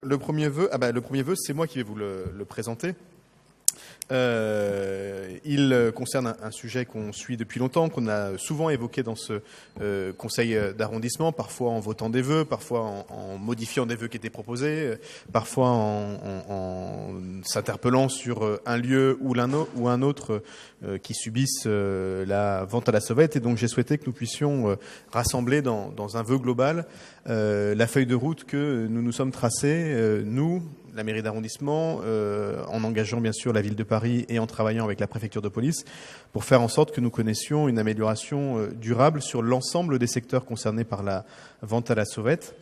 Le premier vœu, c'est moi qui vais vous le présenter. Il concerne un sujet qu'on suit depuis longtemps, qu'on a souvent évoqué dans ce conseil d'arrondissement, parfois en votant des vœux, parfois en modifiant des vœux qui étaient proposés, parfois en s'interpellant sur un lieu ou un autre qui subissent la vente à la sauvette. Et donc j'ai souhaité que nous puissions rassembler dans un vœu global la feuille de route que nous nous sommes tracés, nous, la mairie d'arrondissement, en engageant bien sûr la ville de Paris et en travaillant avec la préfecture de police pour faire en sorte que nous connaissions une amélioration durable sur l'ensemble des secteurs concernés par la vente à la sauvette,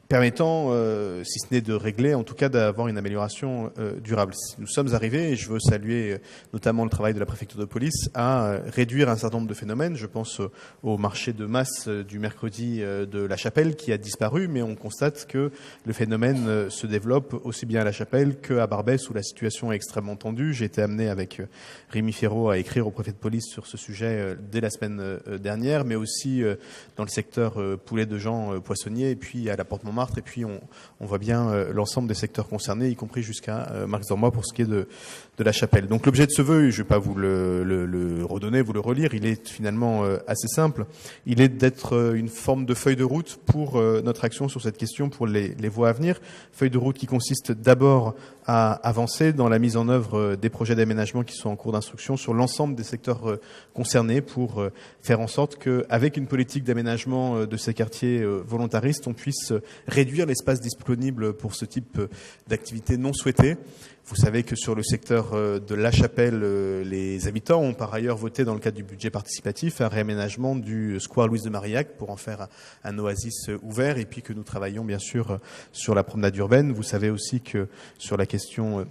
permettant, si ce n'est de régler, en tout cas d'avoir une amélioration durable. Nous sommes arrivés, et je veux saluer notamment le travail de la préfecture de police, à réduire un certain nombre de phénomènes. Je pense au marché de masse du mercredi de La Chapelle qui a disparu, mais on constate que le phénomène se développe aussi bien à La Chapelle qu'à Barbès où la situation est extrêmement tendue. J'ai été amené avec Rémi Ferraud à écrire au préfet de police sur ce sujet dès la semaine dernière, mais aussi dans le secteur poulet de Jean poissonnier et puis à la Porte Montmartre. Et puis on voit bien l'ensemble des secteurs concernés, y compris jusqu'à Marx-Dormois pour ce qui est de La Chapelle. Donc l'objet de ce vœu, je ne vais pas vous le redonner, vous le relire, il est finalement assez simple. Il est d'être une forme de feuille de route pour notre action sur cette question, pour les voies à venir. Feuille de route qui consiste d'abord à avancer dans la mise en œuvre des projets d'aménagement qui sont en cours d'instruction sur l'ensemble des secteurs concernés pour faire en sorte qu'avec une politique d'aménagement de ces quartiers volontaristes, on puisse réduire l'espace disponible pour ce type d'activité non souhaitée. Vous savez que sur le secteur de La Chapelle, les habitants ont par ailleurs voté dans le cadre du budget participatif un réaménagement du square Louise de Marillac pour en faire un oasis ouvert et puis que nous travaillons bien sûr sur la promenade urbaine. Vous savez aussi que sur la question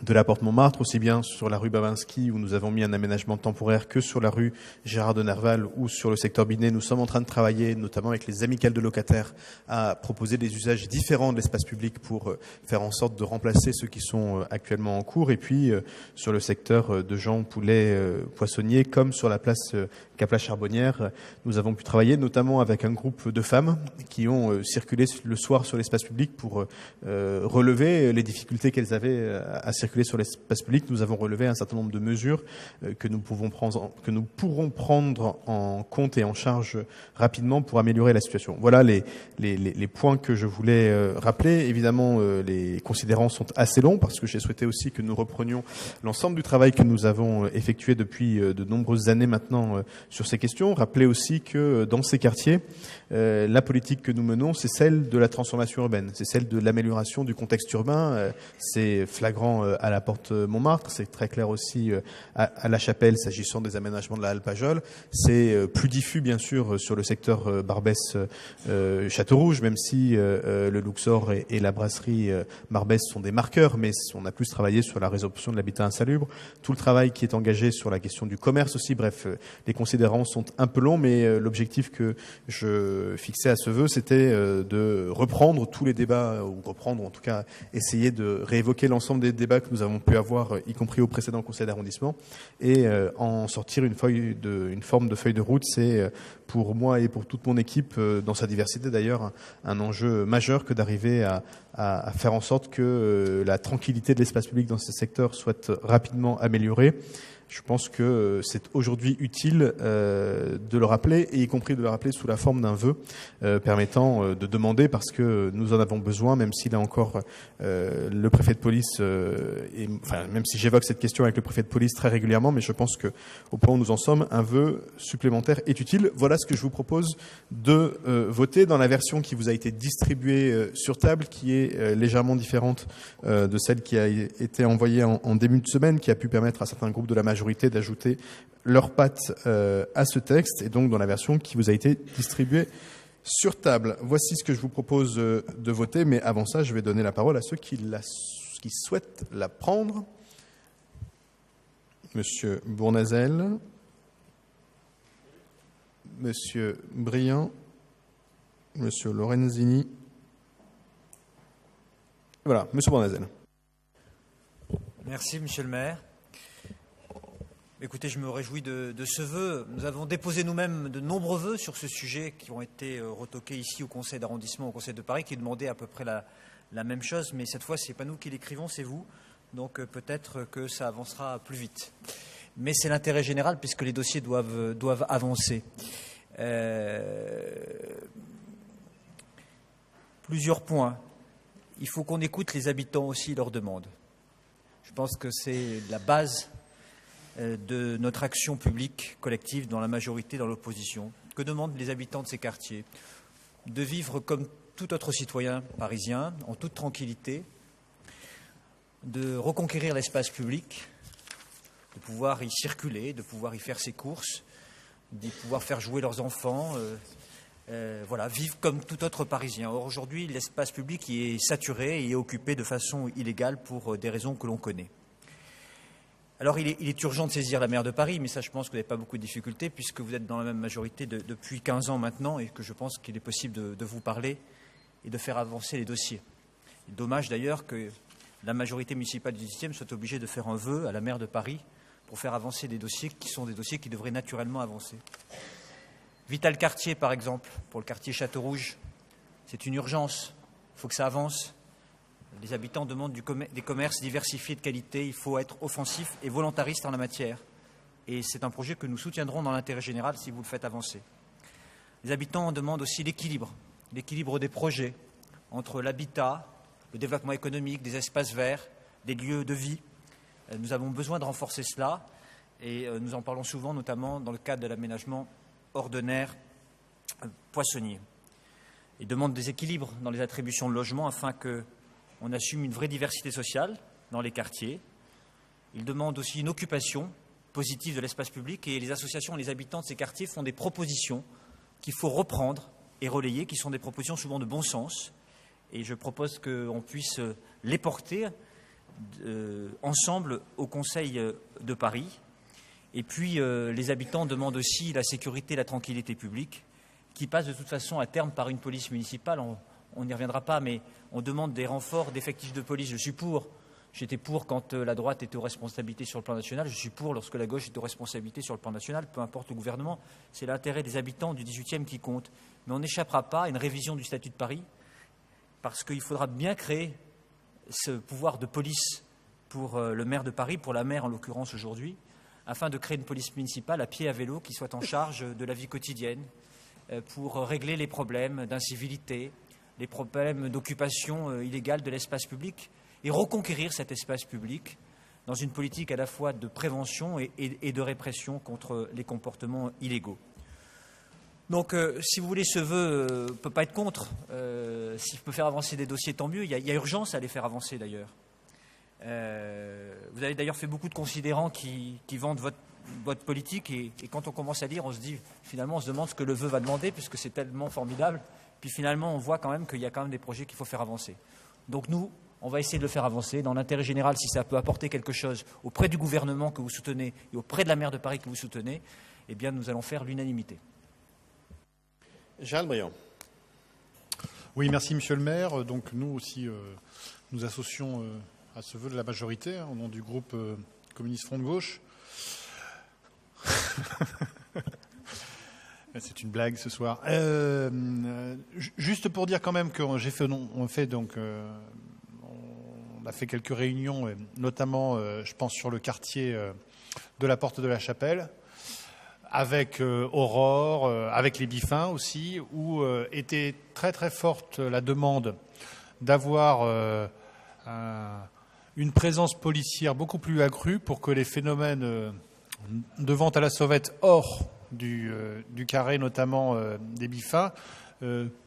de la Porte Montmartre, aussi bien sur la rue Babinski où nous avons mis un aménagement temporaire que sur la rue Gérard de Nerval ou sur le secteur Binet. Nous sommes en train de travailler, notamment avec les amicales de locataires, à proposer des usages différents de l'espace public pour faire en sorte de remplacer ceux qui sont actuellement en cours. Et puis sur le secteur de Jean Poulet Poissonnier, comme sur la place Capla-Charbonnière, nous avons pu travailler notamment avec un groupe de femmes qui ont circulé le soir sur l'espace public pour relever les difficultés qu'elles avaient à circuler sur l'espace public. Nous avons relevé un certain nombre de mesures que nous pourrons prendre en compte et en charge rapidement pour améliorer la situation. Voilà les points que je voulais rappeler. Évidemment, les considérants sont assez longs parce que j'ai souhaité aussi que nous reprenions l'ensemble du travail que nous avons effectué depuis de nombreuses années maintenant sur ces questions. Rappelez aussi que dans ces quartiers, la politique que nous menons, c'est celle de la transformation urbaine, c'est celle de l'amélioration du contexte urbain. C'est flagrant à la Porte Montmartre, c'est très clair aussi à La Chapelle s'agissant des aménagements de la halle Pajol. C'est plus diffus bien sûr sur le secteur Barbès-Château-Rouge, même si le Luxor et la brasserie Barbès sont des marqueurs, mais on a plus travaillé sur la résolution de l'habitat insalubre. Tout le travail qui est engagé sur la question du commerce aussi. Bref, les considérants sont un peu longs, mais l'objectif que je fixais à ce vœu, c'était de reprendre tous les débats, ou reprendre, ou en tout cas essayer de réévoquer l'ensemble des débats que nous avons pu avoir, y compris au précédent conseil d'arrondissement, et en sortir une forme de feuille de route. C'est pour moi et pour toute mon équipe, dans sa diversité d'ailleurs, un enjeu majeur que d'arriver à faire en sorte que la tranquillité de l'espace public dans ces secteurs soit rapidement améliorée. Je pense que c'est aujourd'hui utile de le rappeler, et y compris de le rappeler sous la forme d'un vœu permettant de demander, parce que nous en avons besoin, même si là encore le préfet de police, même si j'évoque cette question avec le préfet de police très régulièrement, mais je pense que au point où nous en sommes, un vœu supplémentaire est utile. Voilà ce que je vous propose de voter dans la version qui vous a été distribuée sur table, qui est légèrement différente de celle qui a été envoyée en début de semaine, qui a pu permettre à certains groupes de la majorité d'ajouter leurs pattes à ce texte, et donc dans la version qui vous a été distribuée sur table. Voici ce que je vous propose de voter, mais avant ça, je vais donner la parole à ceux qui souhaitent la prendre. Monsieur Bournazel, Monsieur Briand, Monsieur Lorenzini. Voilà, Monsieur Bournazel. Merci, Monsieur le maire. Écoutez, je me réjouis de ce vœu. Nous avons déposé nous-mêmes de nombreux vœux sur ce sujet qui ont été retoqués ici au Conseil d'arrondissement, au Conseil de Paris, qui demandaient à peu près la même chose. Mais cette fois, ce n'est pas nous qui l'écrivons, c'est vous. Donc peut-être que ça avancera plus vite. Mais c'est l'intérêt général puisque les dossiers doivent avancer. Plusieurs points. Il faut qu'on écoute les habitants aussi, leurs demandes. Je pense que c'est la base de notre action publique collective dans la majorité, dans l'opposition. Que demandent les habitants de ces quartiers? De vivre comme tout autre citoyen parisien, en toute tranquillité, de reconquérir l'espace public, de pouvoir y circuler, de pouvoir y faire ses courses, de pouvoir faire jouer leurs enfants, voilà, vivre comme tout autre Parisien. Or, aujourd'hui, l'espace public y est saturé et est occupé de façon illégale pour des raisons que l'on connaît. Alors, il est urgent de saisir la maire de Paris, mais ça, je pense que vous n'avez pas beaucoup de difficultés, puisque vous êtes dans la même majorité depuis 15 ans maintenant, et que je pense qu'il est possible de vous parler et de faire avancer les dossiers. Dommage d'ailleurs que la majorité municipale du 18e soit obligée de faire un vœu à la maire de Paris pour faire avancer des dossiers qui sont des dossiers qui devraient naturellement avancer. Vital Quartier, par exemple, pour le quartier Château-Rouge, c'est une urgence, il faut que ça avance. Les habitants demandent des commerces diversifiés de qualité, il faut être offensif et volontariste en la matière. Et c'est un projet que nous soutiendrons dans l'intérêt général si vous le faites avancer. Les habitants demandent aussi l'équilibre des projets entre l'habitat, le développement économique, des espaces verts, des lieux de vie. Nous avons besoin de renforcer cela et nous en parlons souvent, notamment dans le cadre de l'aménagement ordonnaire poissonnier. Ils demandent des équilibres dans les attributions de logement afin qu'on assume une vraie diversité sociale dans les quartiers. Ils demandent aussi une occupation positive de l'espace public et les associations et les habitants de ces quartiers font des propositions qu'il faut reprendre et relayer, qui sont des propositions souvent de bon sens. Et je propose qu'on puisse les porter ensemble au Conseil de Paris. Et puis, les habitants demandent aussi la sécurité et la tranquillité publique, qui passe de toute façon à terme par une police municipale. On n'y reviendra pas, mais on demande des renforts d'effectifs de police. Je suis pour. J'étais pour quand la droite était aux responsabilités sur le plan national. Je suis pour lorsque la gauche est aux responsabilités sur le plan national. Peu importe le gouvernement, c'est l'intérêt des habitants du 18e qui compte. Mais on n'échappera pas à une révision du statut de Paris, parce qu'il faudra bien créer ce pouvoir de police pour le maire de Paris, pour la maire en l'occurrence aujourd'hui, afin de créer une police municipale à pied et à vélo qui soit en charge de la vie quotidienne pour régler les problèmes d'incivilité, les problèmes d'occupation illégale de l'espace public et reconquérir cet espace public dans une politique à la fois de prévention et de répression contre les comportements illégaux. Donc, si vous voulez, ce vœu ne peut pas être contre. S'il peut faire avancer des dossiers, tant mieux. Il y a urgence à les faire avancer, d'ailleurs. Vous avez d'ailleurs fait beaucoup de considérants qui vendent votre politique. Et quand on commence à lire, on se dit, finalement, on se demande ce que le vœu va demander, puisque c'est tellement formidable. Puis finalement, on voit quand même qu'il y a quand même des projets qu'il faut faire avancer. Donc nous, on va essayer de le faire avancer. Dans l'intérêt général, si ça peut apporter quelque chose auprès du gouvernement que vous soutenez et auprès de la maire de Paris que vous soutenez, eh bien, nous allons faire l'unanimité. Gérald Briand. Oui, merci Monsieur le maire. Donc nous aussi, nous associons à ce vœu de la majorité, au nom du groupe communiste Front de Gauche. C'est une blague ce soir. Juste pour dire quand même qu'on a fait quelques réunions, notamment, je pense, sur le quartier de la Porte de la Chapelle, avec Aurore, avec les Biffins aussi, où était très très forte la demande d'avoir une présence policière beaucoup plus accrue pour que les phénomènes de vente à la sauvette hors du carré, notamment des Biffins,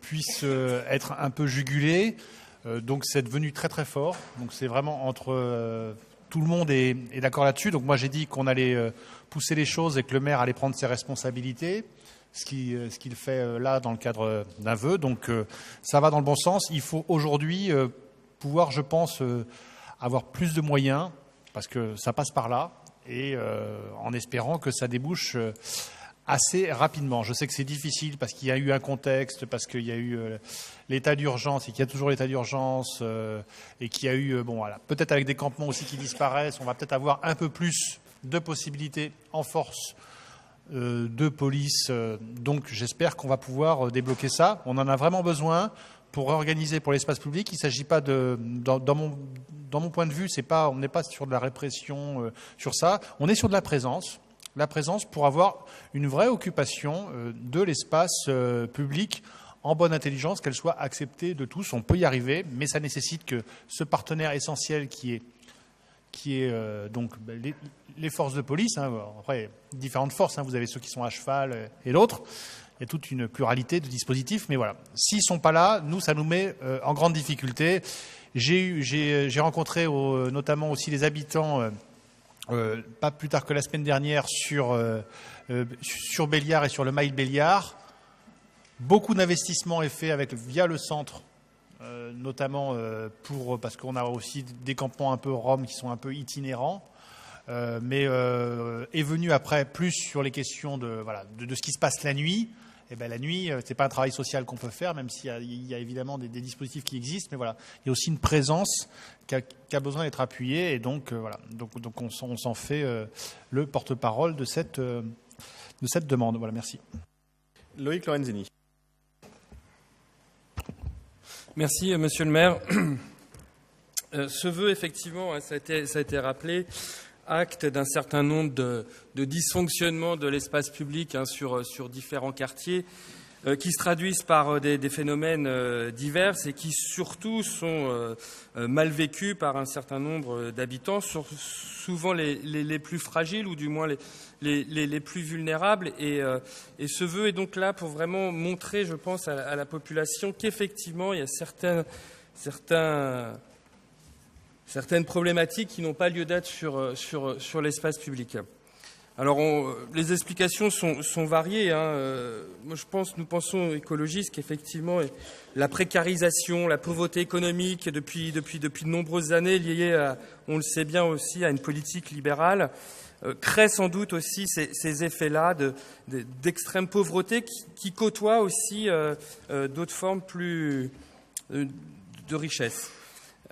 puissent être un peu jugulés. Donc c'est devenu très très fort. Donc c'est vraiment entre... tout le monde est d'accord là-dessus. Donc moi j'ai dit qu'on allait pousser les choses et que le maire allait prendre ses responsabilités, ce qu'il fait là dans le cadre d'un vœu. Donc ça va dans le bon sens. Il faut aujourd'hui pouvoir, je pense, avoir plus de moyens, parce que ça passe par là, et en espérant que ça débouche assez rapidement. Je sais que c'est difficile parce qu'il y a eu un contexte, parce qu'il y a eu l'état d'urgence et qu'il y a toujours l'état d'urgence et qu'il y a eu, bon voilà, peut-être avec des campements aussi qui disparaissent, on va peut-être avoir un peu plus de possibilités en force de police. Donc j'espère qu'on va pouvoir débloquer ça. On en a vraiment besoin pour réorganiser pour l'espace public. Il ne s'agit pas dans mon point de vue, on n'est pas sur de la répression sur ça. On est sur de la présence pour avoir une vraie occupation de l'espace public en bonne intelligence, qu'elle soit acceptée de tous. On peut y arriver, mais ça nécessite que ce partenaire essentiel qui est donc les forces de police, après différentes forces, vous avez ceux qui sont à cheval et d'autres, il y a toute une pluralité de dispositifs, mais voilà, s'ils ne sont pas là, nous, ça nous met en grande difficulté. J'ai rencontré notamment aussi les habitants, pas plus tard que la semaine dernière, sur Béliard et sur le Mail Béliard. Beaucoup d'investissements est fait via le centre, notamment parce qu'on a aussi des campements un peu roms qui sont un peu itinérants, mais est venu après plus sur les questions de ce qui se passe la nuit. Et la nuit, c'est pas un travail social qu'on peut faire, même s'il y a évidemment des dispositifs qui existent, mais voilà, il y a aussi une présence qui a besoin d'être appuyée, et donc donc on s'en fait le porte-parole de cette demande. Voilà, merci. Loïc Lorenzini. Merci, Monsieur le maire. Ce vœu, effectivement, ça a été rappelé, acte d'un certain nombre de dysfonctionnements de l'espace public sur différents quartiers qui se traduisent par des phénomènes divers et qui surtout sont mal vécus par un certain nombre d'habitants, souvent les plus fragiles ou du moins les plus vulnérables. Et ce vœu est donc là pour vraiment montrer, je pense, à la population qu'effectivement il y a certaines problématiques qui n'ont pas lieu d'être sur l'espace public. Alors, les explications sont variées. Moi, nous pensons écologistes qu'effectivement, la précarisation, la pauvreté économique depuis de nombreuses années, liée on le sait bien aussi, à une politique libérale, crée sans doute aussi ces effets-là d'extrême pauvreté qui côtoient aussi d'autres formes plus de richesse.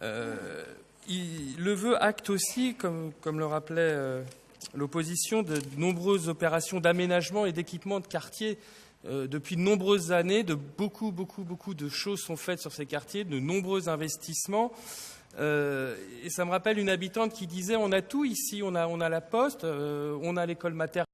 Le vœu acte aussi, comme le rappelait l'opposition, de nombreuses opérations d'aménagement et d'équipement de quartiers. Depuis de nombreuses années, beaucoup de choses sont faites sur ces quartiers, de nombreux investissements. Et ça me rappelle une habitante qui disait « on a tout ici, on a la poste, on a l'école maternelle,